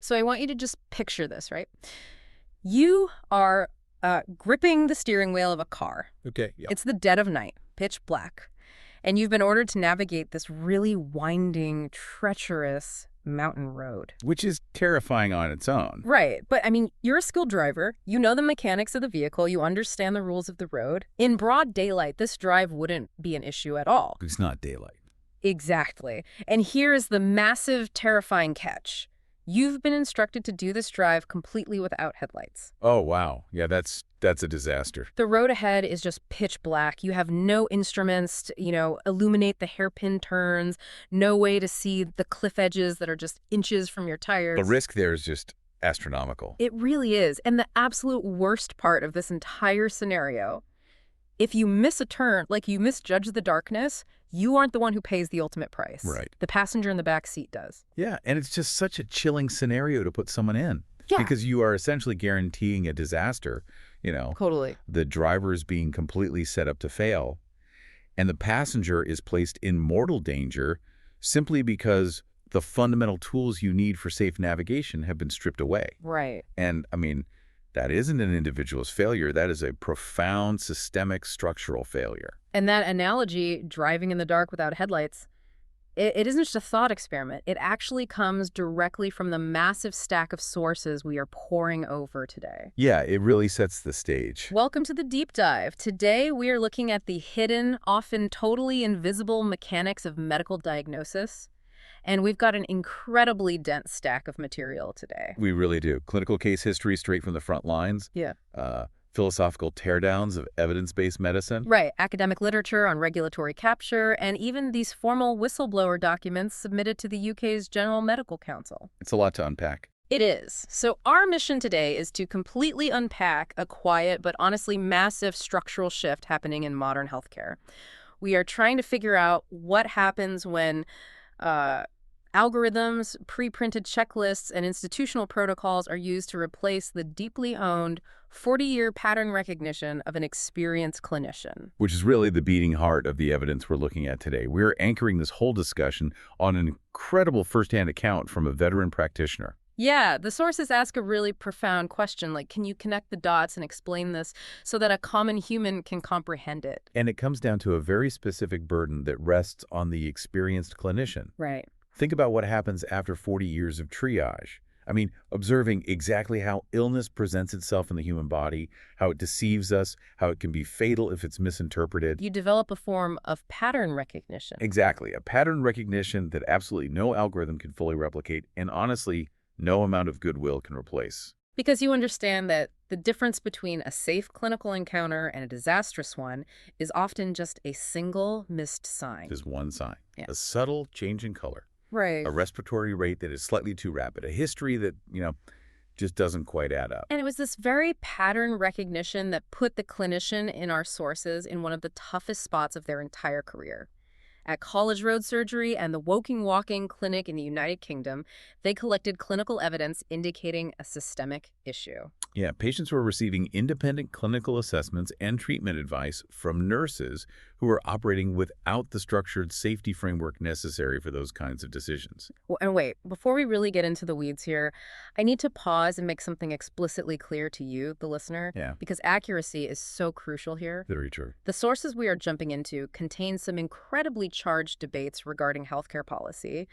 So I want you to just picture this, right? You are gripping the steering wheel of a car. Okay, yeah. It's the dead of night, pitch black. And you've been ordered to navigate this really winding, treacherous mountain road. Which is terrifying on its own. Right. But, I mean, you're a skilled driver. You know the mechanics of the vehicle. You understand the rules of the road. In broad daylight, this drive wouldn't be an issue at all. It's not daylight. Exactly. And here is the massive, terrifying catch. You've been instructed to do this drive completely without headlights. Oh, wow. Yeah, that's a disaster. The road ahead is just pitch black. You have no instruments to, illuminate the hairpin turns, no way to see the cliff edges that are just inches from your tires. The risk there is just astronomical. It really is. And the absolute worst part of this entire scenario, if you miss a turn, like you misjudge the darkness, you aren't the one who pays the ultimate price. Right. The passenger in the back seat does. Yeah, and it's just such a chilling scenario to put someone in. Yeah. Because you are essentially guaranteeing a disaster, Totally. The driver is being completely set up to fail, and the passenger is placed in mortal danger simply because the fundamental tools you need for safe navigation have been stripped away. Right. And, I mean, that isn't an individual's failure. That is a profound systemic structural failure. And that analogy, driving in the dark without headlights, it isn't just a thought experiment. It actually comes directly from the massive stack of sources we are pouring over today. Yeah, it really sets the stage. Welcome to the deep dive. Today, we are looking at the hidden, often totally invisible mechanics of medical diagnosis. And we've got an incredibly dense stack of material today. We really do. Clinical case history straight from the front lines. Yeah. Philosophical teardowns of evidence-based medicine. Right. Academic literature on regulatory capture, and even these formal whistleblower documents submitted to the UK's General Medical Council. It's a lot to unpack. It is. So our mission today is to completely unpack a quiet but honestly massive structural shift happening in modern healthcare. We are trying to figure out what happens when algorithms, pre-printed checklists, and institutional protocols are used to replace the deeply owned 40-year pattern recognition of an experienced clinician. Which is really the beating heart of the evidence we're looking at today. We're anchoring this whole discussion on an incredible firsthand account from a veteran practitioner. Yeah, the sources ask a really profound question, like, can you connect the dots and explain this so that a common human can comprehend it? And it comes down to a very specific burden that rests on the experienced clinician. Right. Think about what happens after 40 years of triage. I mean, observing exactly how illness presents itself in the human body, how it deceives us, how it can be fatal if it's misinterpreted. You develop a form of pattern recognition. Exactly. A pattern recognition that absolutely no algorithm can fully replicate, and honestly, no amount of goodwill can replace. Because you understand that the difference between a safe clinical encounter and a disastrous one is often just a single missed sign. Just one sign. Yeah. A subtle change in color. Right. A respiratory rate that is slightly too rapid. A history that, just doesn't quite add up. And it was this very pattern recognition that put the clinician in our sources in one of the toughest spots of their entire career. At College Road Surgery and the Woking Walking Clinic in the United Kingdom, they collected clinical evidence indicating a systemic issue. Yeah, patients were receiving independent clinical assessments and treatment advice from nurses who were operating without the structured safety framework necessary for those kinds of decisions. Well, and wait, before we really get into the weeds here, I need to pause and make something explicitly clear to you, the listener, because accuracy is so crucial here. Very true. The sources we are jumping into contain some incredibly charged debates regarding healthcare policy,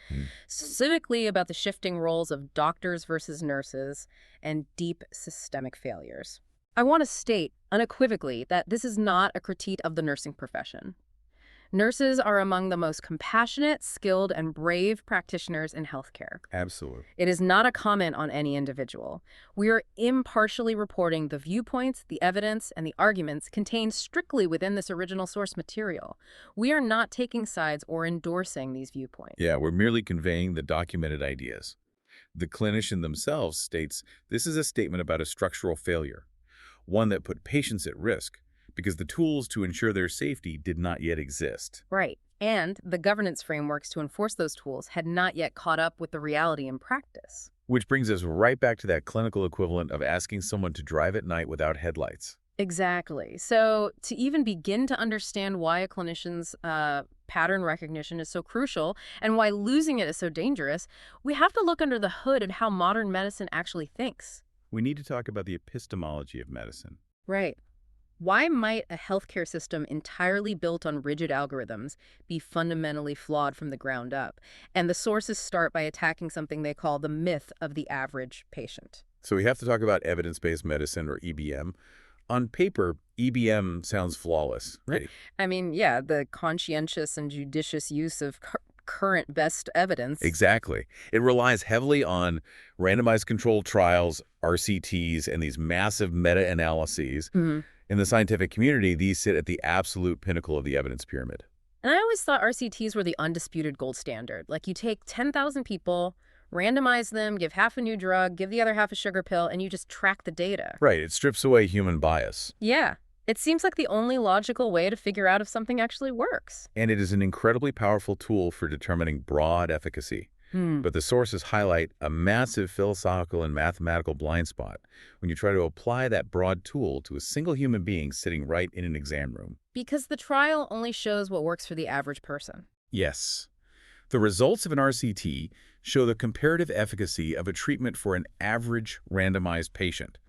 specifically about the shifting roles of doctors versus nurses and deep systemic failures. I want to state unequivocally that this is not a critique of the nursing profession. Nurses are among the most compassionate, skilled, and brave practitioners in healthcare. Absolutely. It is not a comment on any individual. We are impartially reporting the viewpoints, the evidence, and the arguments contained strictly within this original source material. We are not taking sides or endorsing these viewpoints. Yeah, we're merely conveying the documented ideas. The clinician themselves states this is a statement about a structural failure, one that put patients at risk because the tools to ensure their safety did not yet exist. Right. And the governance frameworks to enforce those tools had not yet caught up with the reality in practice. Which brings us right back to that clinical equivalent of asking someone to drive at night without headlights. Exactly. So to even begin to understand why a clinician's pattern recognition is so crucial and why losing it is so dangerous, we have to look under the hood at how modern medicine actually thinks. We need to talk about the epistemology of medicine. Right. Why might a healthcare system entirely built on rigid algorithms be fundamentally flawed from the ground up? And the sources start by attacking something they call the myth of the average patient. So we have to talk about evidence-based medicine, or EBM. On paper, EBM sounds flawless, right? I mean, yeah, the conscientious and judicious use of current best evidence. Exactly. It relies heavily on randomized controlled trials, RCTs, and these massive meta-analyses. Mhm. In the scientific community, these sit at the absolute pinnacle of the evidence pyramid. And I always thought RCTs were the undisputed gold standard. Like you take 10,000 people, randomize them, give half a new drug, give the other half a sugar pill, and you just track the data. Right. It strips away human bias. Yeah. It seems like the only logical way to figure out if something actually works. And it is an incredibly powerful tool for determining broad efficacy. But the sources highlight a massive philosophical and mathematical blind spot when you try to apply that broad tool to a single human being sitting right in an exam room. Because the trial only shows what works for the average person. Yes. The results of an RCT show the comparative efficacy of a treatment for an average randomized patient.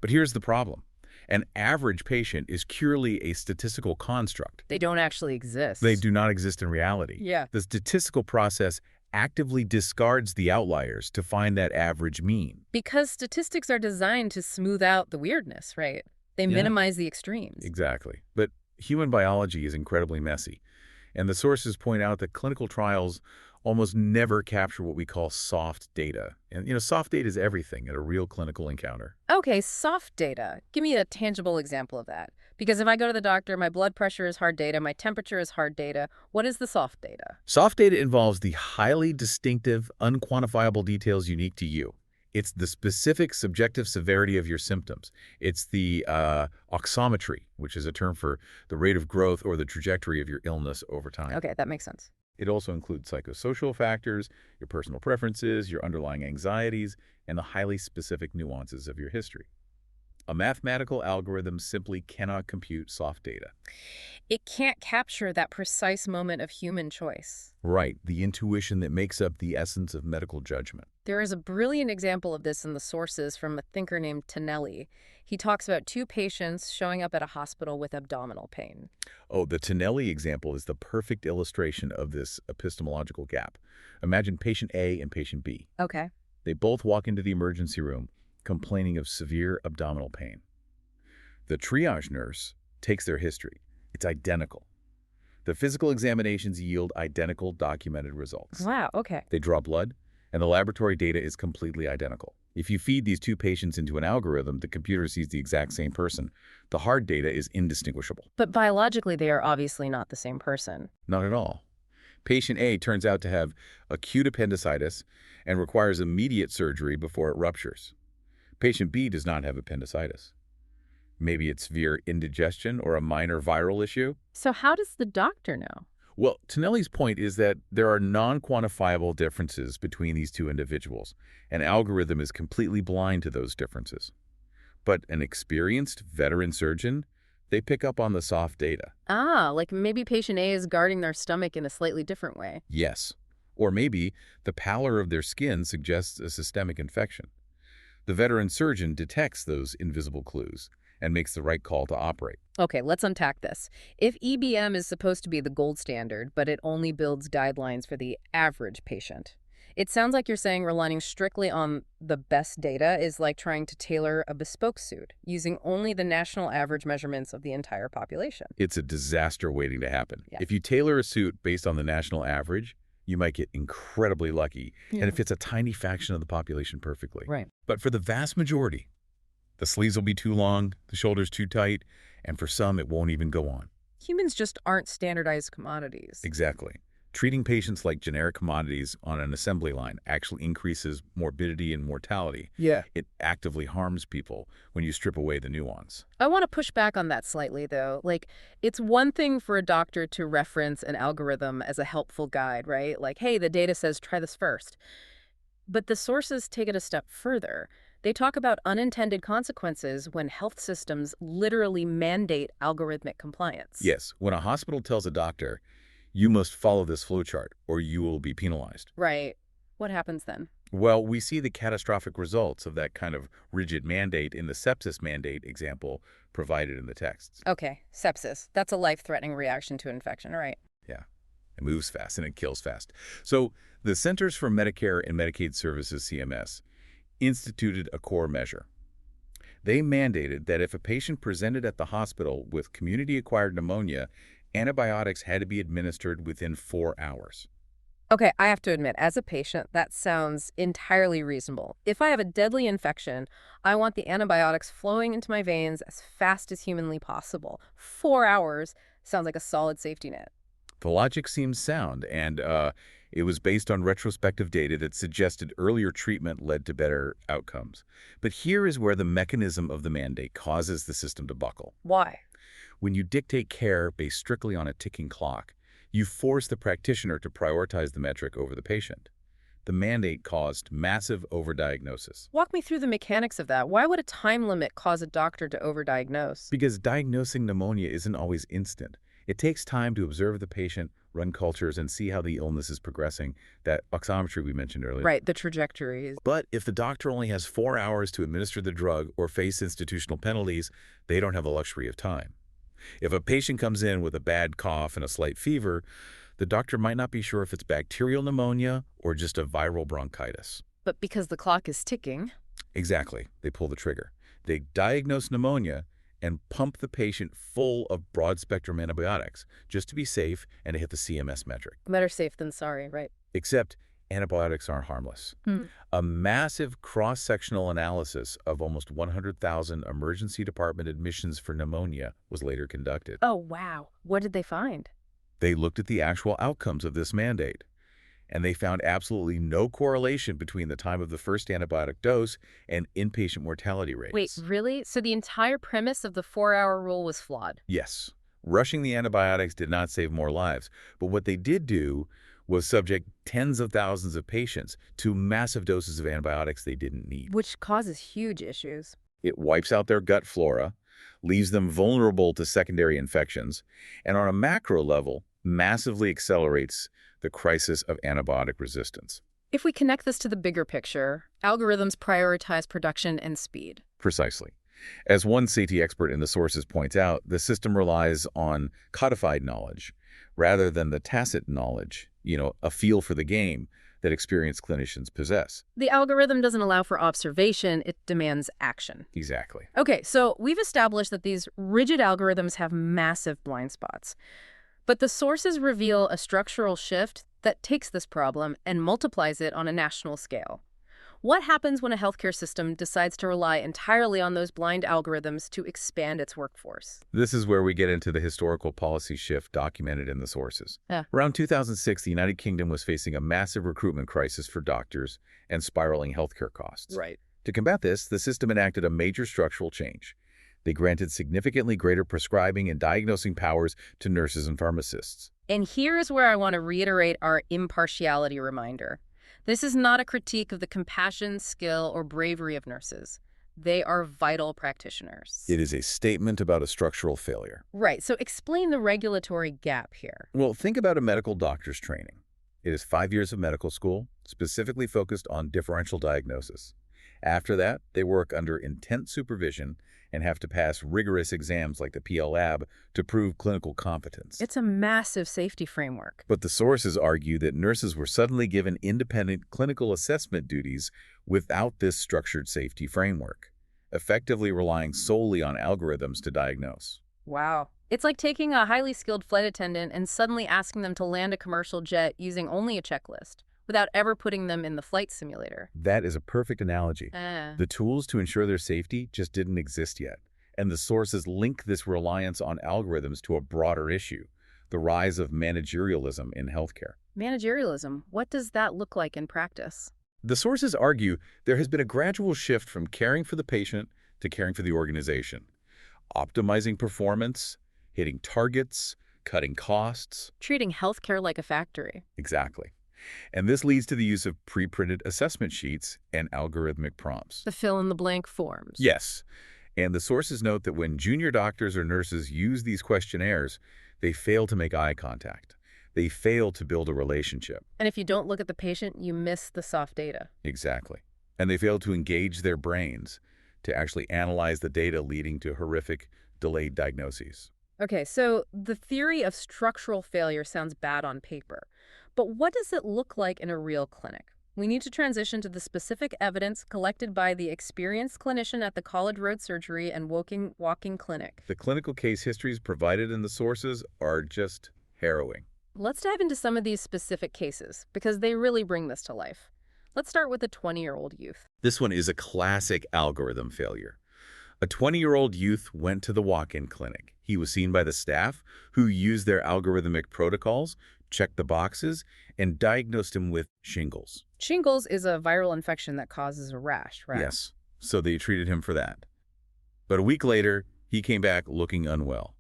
But here's the problem. An average patient is purely a statistical construct. They don't actually exist. They do not exist in reality. Yeah. The statistical process actively discards the outliers to find that average mean. Because statistics are designed to smooth out the weirdness, right? They minimize the extremes. Exactly. But human biology is incredibly messy. And the sources point out that clinical trials almost never capture what we call soft data. And, soft data is everything at a real clinical encounter. Okay, soft data. Give me a tangible example of that. Because if I go to the doctor, my blood pressure is hard data, my temperature is hard data. What is the soft data? Soft data involves the highly distinctive, unquantifiable details unique to you. It's the specific subjective severity of your symptoms. It's the oximetry, which is a term for the rate of growth or the trajectory of your illness over time. Okay, that makes sense. It also includes psychosocial factors, your personal preferences, your underlying anxieties, and the highly specific nuances of your history. A mathematical algorithm simply cannot compute soft data. It can't capture that precise moment of human choice. Right, the intuition that makes up the essence of medical judgment. There is a brilliant example of this in the sources from a thinker named Tonelli. He talks about two patients showing up at a hospital with abdominal pain. Oh, the Tonelli example is the perfect illustration of this epistemological gap. Imagine patient A and patient B. Okay. They both walk into the emergency room complaining of severe abdominal pain. The triage nurse takes their history. It's identical. The physical examinations yield identical documented results. Wow, okay. They draw blood, and the laboratory data is completely identical. If you feed these two patients into an algorithm, the computer sees the exact same person. The hard data is indistinguishable. But biologically, they are obviously not the same person. Not at all. Patient A turns out to have acute appendicitis and requires immediate surgery before it ruptures. Patient B does not have appendicitis. Maybe it's severe indigestion or a minor viral issue. So how does the doctor know? Well, Tonelli's point is that there are non-quantifiable differences between these two individuals. An algorithm is completely blind to those differences. But an experienced veteran surgeon, they pick up on the soft data. Ah, like maybe patient A is guarding their stomach in a slightly different way. Yes. Or maybe the pallor of their skin suggests a systemic infection. The veteran surgeon detects those invisible clues and makes the right call to operate. Okay, let's unpack this. If EBM is supposed to be the gold standard, but it only builds guidelines for the average patient, it sounds like you're saying relying strictly on the best data is like trying to tailor a bespoke suit, using only the national average measurements of the entire population. It's a disaster waiting to happen. Yeah. If you tailor a suit based on the national average, you might get incredibly lucky, and it fits a tiny fraction of the population perfectly. Right. But for the vast majority, the sleeves will be too long, the shoulders too tight, and for some, it won't even go on. Humans just aren't standardized commodities. Exactly. Treating patients like generic commodities on an assembly line actually increases morbidity and mortality. Yeah. It actively harms people when you strip away the nuance. I want to push back on that slightly, though. Like, it's one thing for a doctor to reference an algorithm as a helpful guide, right? Like, hey, the data says try this first. But the sources take it a step further. They talk about unintended consequences when health systems literally mandate algorithmic compliance. Yes, when a hospital tells a doctor, you must follow this flowchart or you will be penalized. Right. What happens then? Well, we see the catastrophic results of that kind of rigid mandate in the sepsis mandate example provided in the texts. Okay, sepsis. That's a life-threatening reaction to infection, right? Yeah, it moves fast and it kills fast. So the Centers for Medicare and Medicaid Services, CMS, instituted a core measure. They mandated that if a patient presented at the hospital with community-acquired pneumonia, antibiotics had to be administered within 4 hours. Okay, I have to admit, as a patient, that sounds entirely reasonable. If I have a deadly infection, I want the antibiotics flowing into my veins as fast as humanly possible. 4 hours sounds like a solid safety net. The logic seems sound, and it was based on retrospective data that suggested earlier treatment led to better outcomes. But here is where the mechanism of the mandate causes the system to buckle. Why? When you dictate care based strictly on a ticking clock, you force the practitioner to prioritize the metric over the patient. The mandate caused massive overdiagnosis. Walk me through the mechanics of that. Why would a time limit cause a doctor to overdiagnose? Because diagnosing pneumonia isn't always instant. It takes time to observe the patient, run cultures, and see how the illness is progressing, that oximetry we mentioned earlier. Right, the trajectories. But if the doctor only has 4 hours to administer the drug or face institutional penalties, they don't have the luxury of time. If a patient comes in with a bad cough and a slight fever, the doctor might not be sure if it's bacterial pneumonia or just a viral bronchitis. But because the clock is ticking... Exactly. They pull the trigger. They diagnose pneumonia and pump the patient full of broad-spectrum antibiotics just to be safe and to hit the CMS metric. Better safe than sorry, right? Except antibiotics aren't harmless. A massive cross-sectional analysis of almost 100,000 emergency department admissions for pneumonia was later conducted. Oh, wow. What did they find? They looked at the actual outcomes of this mandate, and they found absolutely no correlation between the time of the first antibiotic dose and inpatient mortality rates. Wait, really? So the entire premise of the 4-hour rule was flawed? Yes. Rushing the antibiotics did not save more lives, but what they did do was subject tens of thousands of patients to massive doses of antibiotics they didn't need. Which causes huge issues. It wipes out their gut flora, leaves them vulnerable to secondary infections, and on a macro level, massively accelerates the crisis of antibiotic resistance. If we connect this to the bigger picture, algorithms prioritize production and speed. Precisely. As one safety expert in the sources points out, the system relies on codified knowledge rather than the tacit knowledge, a feel for the game that experienced clinicians possess. The algorithm doesn't allow for observation, it demands action. Exactly. Okay, so we've established that these rigid algorithms have massive blind spots. But the sources reveal a structural shift that takes this problem and multiplies it on a national scale. What happens when a healthcare system decides to rely entirely on those blind algorithms to expand its workforce? This is where we get into the historical policy shift documented in the sources. Around 2006, the United Kingdom was facing a massive recruitment crisis for doctors and spiraling healthcare costs. Right. To combat this, the system enacted a major structural change. They granted significantly greater prescribing and diagnosing powers to nurses and pharmacists. And here is where I want to reiterate our impartiality reminder. This is not a critique of the compassion, skill, or bravery of nurses. They are vital practitioners. It is a statement about a structural failure. Right. So explain the regulatory gap here. Well, think about a medical doctor's training. It is 5 years of medical school, specifically focused on differential diagnosis. After that, they work under intense supervision and have to pass rigorous exams like the PL Lab to prove clinical competence. It's a massive safety framework. But the sources argue that nurses were suddenly given independent clinical assessment duties without this structured safety framework, effectively relying solely on algorithms to diagnose. Wow. It's like taking a highly skilled flight attendant and suddenly asking them to land a commercial jet using only a checklist, without ever putting them in the flight simulator. That is a perfect analogy. The tools to ensure their safety just didn't exist yet. And the sources link this reliance on algorithms to a broader issue, the rise of managerialism in healthcare. Managerialism, what does that look like in practice? The sources argue there has been a gradual shift from caring for the patient to caring for the organization, optimizing performance, hitting targets, cutting costs. Treating healthcare like a factory. Exactly. And this leads to the use of pre-printed assessment sheets and algorithmic prompts. The fill-in-the-blank forms. Yes. And the sources note that when junior doctors or nurses use these questionnaires, they fail to make eye contact. They fail to build a relationship. And if you don't look at the patient, you miss the soft data. Exactly. And they fail to engage their brains to actually analyze the data, leading to horrific delayed diagnoses. Okay, so the theory of structural failure sounds bad on paper. But what does it look like in a real clinic? We need to transition to the specific evidence collected by the experienced clinician at the College Road Surgery and Walking Clinic. The clinical case histories provided in the sources are just harrowing. Let's dive into some of these specific cases, because they really bring this to life. Let's start with a 20-year-old youth. This one is a classic algorithm failure. A 20-year-old youth went to the walk-in clinic. He was seen by the staff, who used their algorithmic protocols, checked the boxes, and diagnosed him with shingles. Shingles is a viral infection that causes a rash, right? Yes, so they treated him for that. But a week later, he came back looking unwell.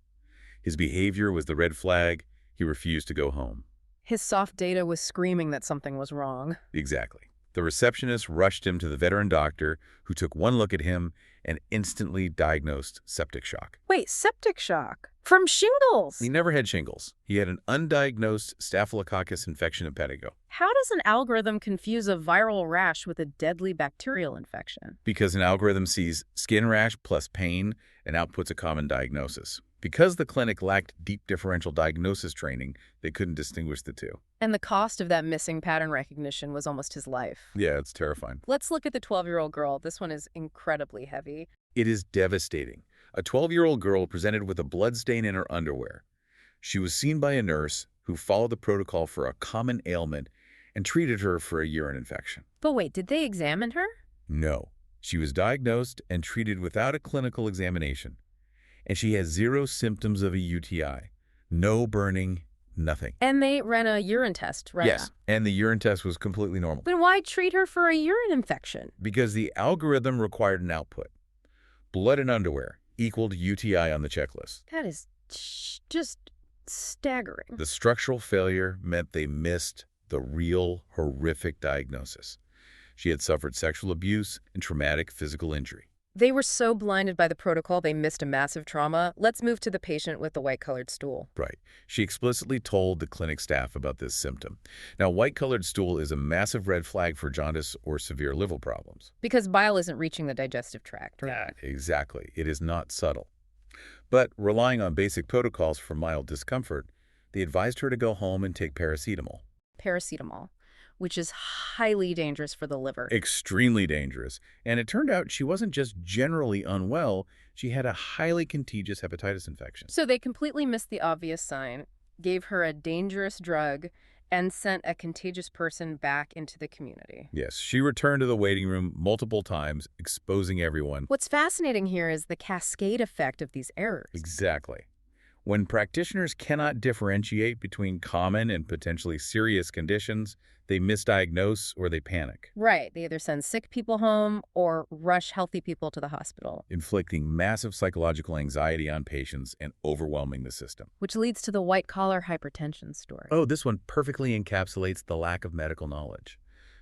His behavior was the red flag. He refused to go home. His soft data was screaming that something was wrong. Exactly. The receptionist rushed him to the veteran doctor, who took one look at him and instantly diagnosed septic shock. Wait, septic shock? From shingles? He never had shingles. He had an undiagnosed Staphylococcus infection in pedigo. How does an algorithm confuse a viral rash with a deadly bacterial infection? Because an algorithm sees skin rash plus pain and outputs a common diagnosis. Because the clinic lacked deep differential diagnosis training, they couldn't distinguish the two. And the cost of that missing pattern recognition was almost his life. Yeah, it's terrifying. Let's look at the 12-year-old girl. This one is incredibly heavy. It is devastating. A 12-year-old girl presented with a blood stain in her underwear. She was seen by a nurse who followed the protocol for a common ailment and treated her for a urine infection. But wait, did they examine her? No. She was diagnosed and treated without a clinical examination. And she had 0 symptoms of a UTI. No burning, nothing. And they ran a urine test, right? Yes, and the urine test was completely normal. Then why treat her for a urine infection? Because the algorithm required an output. Blood and underwear equaled UTI on the checklist. That is just staggering. The structural failure meant they missed the real horrific diagnosis. She had suffered sexual abuse and traumatic physical injury. They were so blinded by the protocol, they missed a massive trauma. Let's move to the patient with the white-colored stool. Right. She explicitly told the clinic staff about this symptom. Now, white-colored stool is a massive red flag for jaundice or severe liver problems. Because bile isn't reaching the digestive tract, right? Yeah, exactly. It is not subtle. But relying on basic protocols for mild discomfort, they advised her to go home and take paracetamol. Paracetamol, which is highly dangerous for the liver. Extremely dangerous. And it turned out she wasn't just generally unwell, she had a highly contagious hepatitis infection. So they completely missed the obvious sign, gave her a dangerous drug, and sent a contagious person back into the community. Yes, she returned to the waiting room multiple times, exposing everyone. What's fascinating here is the cascade effect of these errors. Exactly. When practitioners cannot differentiate between common and potentially serious conditions, they misdiagnose or they panic. Right. They either send sick people home or rush healthy people to the hospital. Inflicting massive psychological anxiety on patients and overwhelming the system. Which leads to the white-collar hypertension story. Oh, this one perfectly encapsulates the lack of medical knowledge.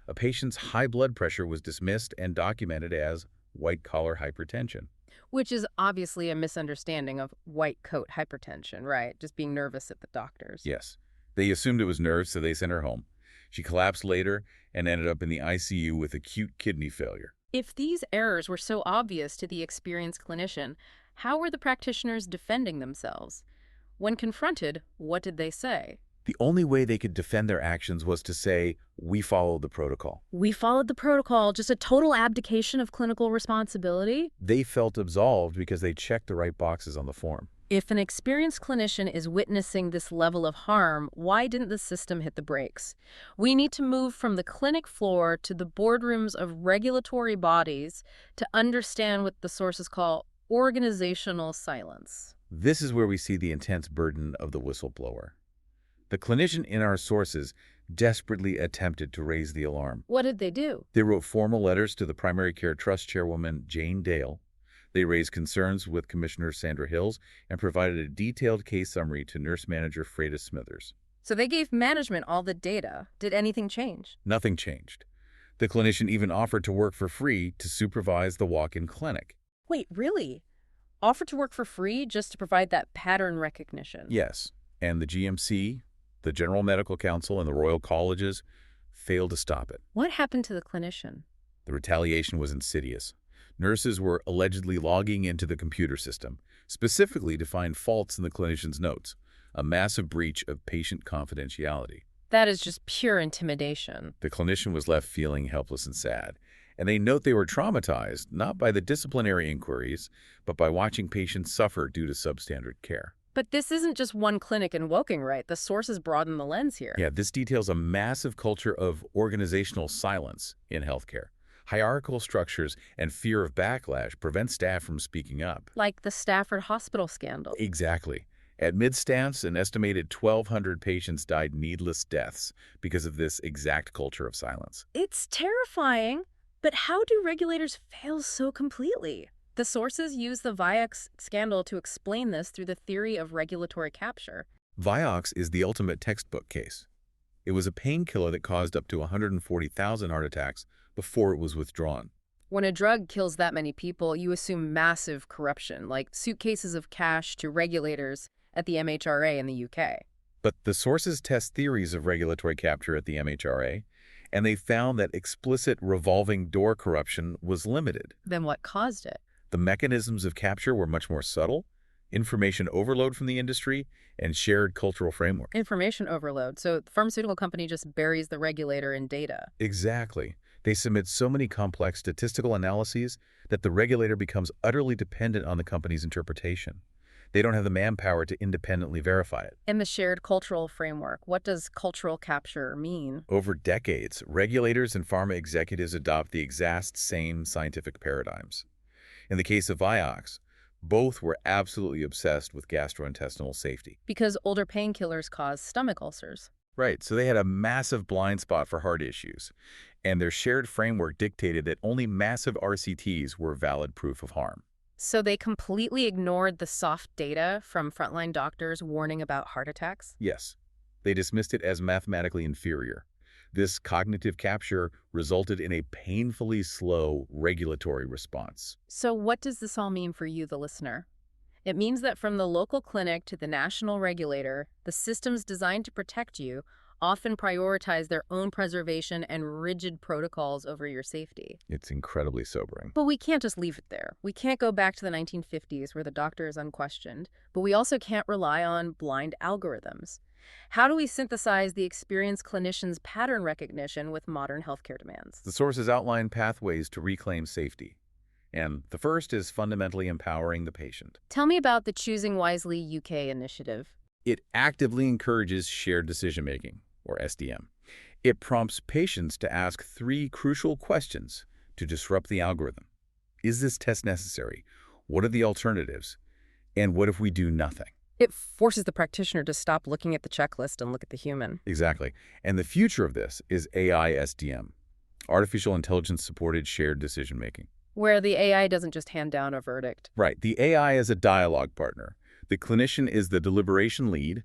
A patient's high blood pressure was dismissed and documented as white-collar hypertension. Which is obviously a misunderstanding of white coat hypertension, right? Just being nervous at the doctor's. Yes. They assumed it was nerves, so they sent her home. She collapsed later and ended up in the ICU with acute kidney failure. If these errors were so obvious to the experienced clinician, how were the practitioners defending themselves? When confronted, what did they say? The only way they could defend their actions was to say, "We followed the protocol." We followed the protocol, just a total abdication of clinical responsibility? They felt absolved because they checked the right boxes on the form. If an experienced clinician is witnessing this level of harm, why didn't the system hit the brakes? We need to move from the clinic floor to the boardrooms of regulatory bodies to understand what the sources call organizational silence. This is where we see the intense burden of the whistleblower. The clinician in our sources desperately attempted to raise the alarm. What did they do? They wrote formal letters to the Primary Care Trust Chairwoman, Jane Dale. They raised concerns with Commissioner Sandra Hills and provided a detailed case summary to Nurse Manager Freda Smithers. So they gave management all the data. Did anything change? Nothing changed. The clinician even offered to work for free to supervise the walk-in clinic. Wait, really? Offered to work for free just to provide that pattern recognition? Yes, and the GMC, the General Medical Council, and the Royal Colleges failed to stop it. What happened to the clinician? The retaliation was insidious. Nurses were allegedly logging into the computer system, specifically to find faults in the clinician's notes, a massive breach of patient confidentiality. That is just pure intimidation. The clinician was left feeling helpless and sad, and they note they were traumatized not by the disciplinary inquiries, but by watching patients suffer due to substandard care. But this isn't just one clinic in Woking, right? The sources broaden the lens here. Yeah, this details a massive culture of organizational silence in healthcare. Hierarchical structures and fear of backlash prevent staff from speaking up. Like the Stafford Hospital scandal. Exactly. At mid-stance, an estimated 1,200 patients died needless deaths because of this exact culture of silence. It's terrifying, but how do regulators fail so completely? The sources use the Vioxx scandal to explain this through the theory of regulatory capture. Vioxx is the ultimate textbook case. It was a painkiller that caused up to 140,000 heart attacks before it was withdrawn. When a drug kills that many people, you assume massive corruption, like suitcases of cash to regulators at the MHRA in the UK. But the sources test theories of regulatory capture at the MHRA, and they found that explicit revolving door corruption was limited. Then what caused it? The mechanisms of capture were much more subtle, information overload from the industry, and shared cultural framework. Information overload. So the pharmaceutical company just buries the regulator in data. Exactly. They submit so many complex statistical analyses that the regulator becomes utterly dependent on the company's interpretation. They don't have the manpower to independently verify it. And the shared cultural framework. What does cultural capture mean? Over decades, regulators and pharma executives adopt the exact same scientific paradigms. In the case of Vioxx, both were absolutely obsessed with gastrointestinal safety. Because older painkillers cause stomach ulcers. Right, so they had a massive blind spot for heart issues, and their shared framework dictated that only massive RCTs were valid proof of harm. So they completely ignored the soft data from frontline doctors warning about heart attacks? Yes, they dismissed it as mathematically inferior. This cognitive capture resulted in a painfully slow regulatory response. So what does this all mean for you, the listener? It means that from the local clinic to the national regulator, the systems designed to protect you often prioritize their own preservation and rigid protocols over your safety. It's incredibly sobering. But we can't just leave it there. We can't go back to the 1950s where the doctor is unquestioned, but we also can't rely on blind algorithms. How do we synthesize the experienced clinician's pattern recognition with modern healthcare demands? The sources outline pathways to reclaim safety. And the first is fundamentally empowering the patient. Tell me about the Choosing Wisely UK initiative. It actively encourages shared decision-making, or SDM. It prompts patients to ask 3 crucial questions to disrupt the algorithm. Is this test necessary? What are the alternatives? And what if we do nothing? It forces the practitioner to stop looking at the checklist and look at the human. Exactly. And the future of this is AI SDM, artificial intelligence-supported shared decision-making. Where the AI doesn't just hand down a verdict. Right. The AI is a dialogue partner. The clinician is the deliberation lead,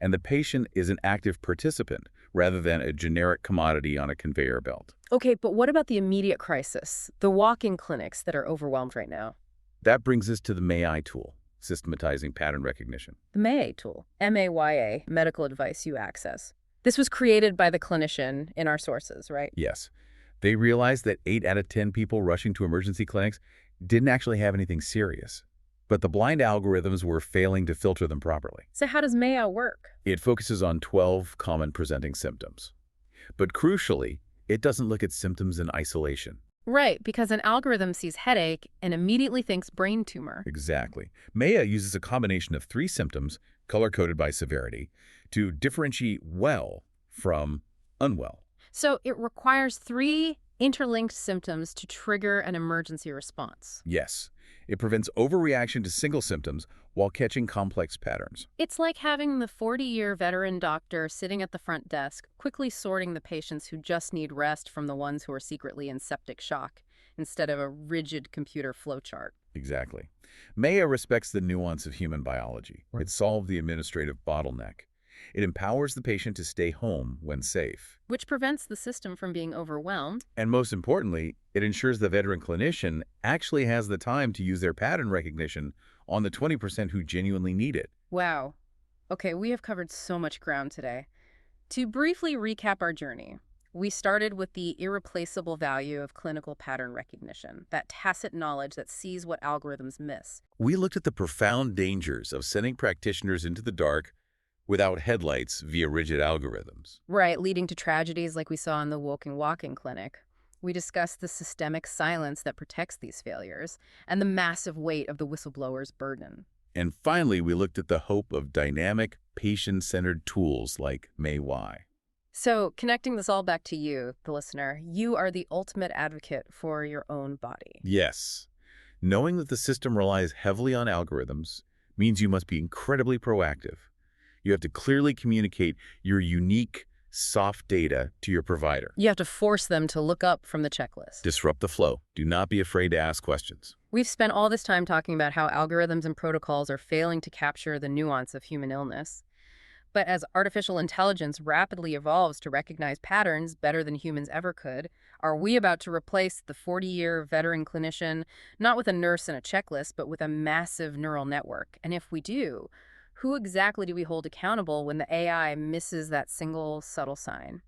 and the patient is an active participant rather than a generic commodity on a conveyor belt. Okay, but what about the immediate crisis, the walk-in clinics that are overwhelmed right now? That brings us to the MAI tool, systematizing pattern recognition. The MAA tool, MAYA, medical advice you access. This was created by the clinician in our sources, right? Yes. They realized that 8 out of 10 people rushing to emergency clinics didn't actually have anything serious. But the blind algorithms were failing to filter them properly. So how does MAYA work? It focuses on 12 common presenting symptoms. But crucially, it doesn't look at symptoms in isolation. Right, because an algorithm sees headache and immediately thinks brain tumor. Exactly. MAYA uses a combination of 3 symptoms, color-coded by severity, to differentiate well from unwell. So it requires 3 interlinked symptoms to trigger an emergency response. Yes. It prevents overreaction to single symptoms while catching complex patterns. It's like having the 40-year veteran doctor sitting at the front desk, quickly sorting the patients who just need rest from the ones who are secretly in septic shock, instead of a rigid computer flowchart. Exactly. MAYA respects the nuance of human biology. It solved the administrative bottleneck. It empowers the patient to stay home when safe. Which prevents the system from being overwhelmed. And most importantly, it ensures the veteran clinician actually has the time to use their pattern recognition on the 20% who genuinely need it. Wow. Okay, we have covered so much ground today. To briefly recap our journey, we started with the irreplaceable value of clinical pattern recognition, that tacit knowledge that sees what algorithms miss. We looked at the profound dangers of sending practitioners into the dark without headlights via rigid algorithms. Right, leading to tragedies like we saw in the Woking Walking Clinic. We discussed the systemic silence that protects these failures and the massive weight of the whistleblower's burden. And finally, we looked at the hope of dynamic, patient-centered tools like MayY. So, connecting this all back to you, the listener, you are the ultimate advocate for your own body. Yes, knowing that the system relies heavily on algorithms means you must be incredibly proactive. You have to clearly communicate your unique, soft data to your provider. You have to force them to look up from the checklist. Disrupt the flow. Do not be afraid to ask questions. We've spent all this time talking about how algorithms and protocols are failing to capture the nuance of human illness. But as artificial intelligence rapidly evolves to recognize patterns better than humans ever could, are we about to replace the 40-year veteran clinician, not with a nurse and a checklist, but with a massive neural network? And if we do, who exactly do we hold accountable when the AI misses that single subtle sign?